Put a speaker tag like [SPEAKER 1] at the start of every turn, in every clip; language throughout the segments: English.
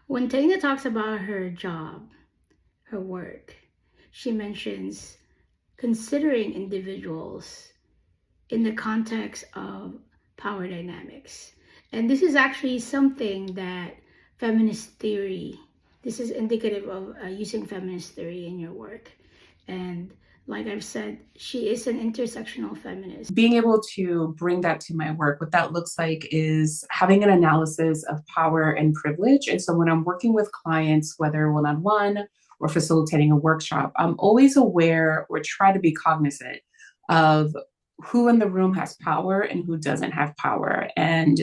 [SPEAKER 1] When Taina talks about her job, her work, she mentions considering individuals in the context of power dynamics. And this is actually something that feminist theory, this is indicative of using feminist theory in your work. And like I've said, she is an intersectional feminist.
[SPEAKER 2] Being able to bring that to my work, what that looks like is having an analysis of power and privilege. And so when I'm working with clients, whether one-on-one or facilitating a workshop, I'm always aware or try to be cognizant of who in the room has power and who doesn't have power, and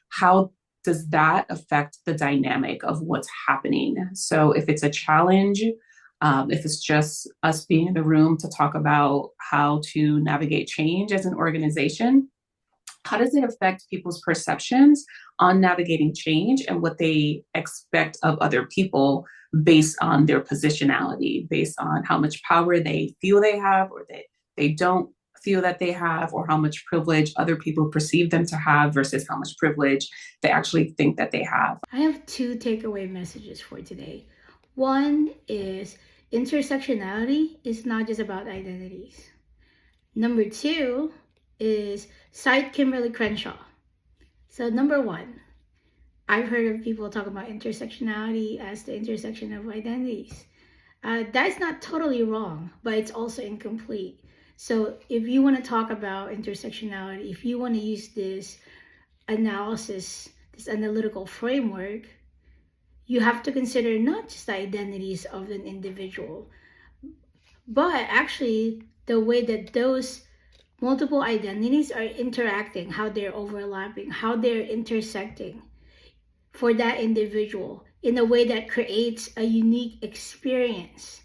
[SPEAKER 2] how does that affect the dynamic of what's happening. So if it's a challenge, if it's just us being in the room to talk about how to navigate change as an organization, how does it affect people's perceptions on navigating change and what they expect of other people based on their positionality, based on how much power they feel they have or they don't feel that they have, or how much privilege other people perceive them to have versus how much privilege they actually think that they have.
[SPEAKER 1] I have two takeaway messages for today. One is intersectionality is not just about identities. Number two is Cite Kimberle Crenshaw. So number one, I've heard of people talk about intersectionality as the intersection of identities. That's not totally wrong, but it's also incomplete. So if you want to talk about intersectionality, if you want to use this analysis, this analytical framework, you have to consider not just the identities of an individual, but actually the way that those multiple identities are interacting, how they're overlapping, how they're intersecting for that individual in a way that creates a unique experience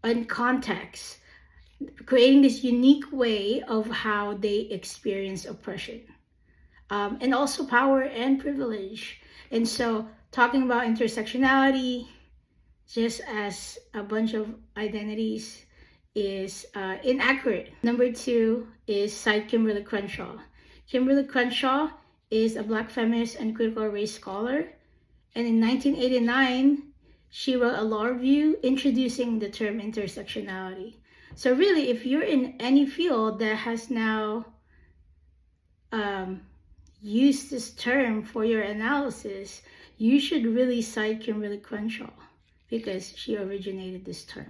[SPEAKER 1] and context, creating this unique way of how they experience oppression, and also power and privilege. And so talking about intersectionality just as a bunch of identities is inaccurate. Number two is Cite Kimberle Crenshaw. Kimberle Crenshaw is a Black feminist and critical race scholar. And in 1989, she wrote a law review introducing the term intersectionality. So really, if you're in any field that has now used this term for your analysis, you should really cite Kimberle Crenshaw because she originated this term.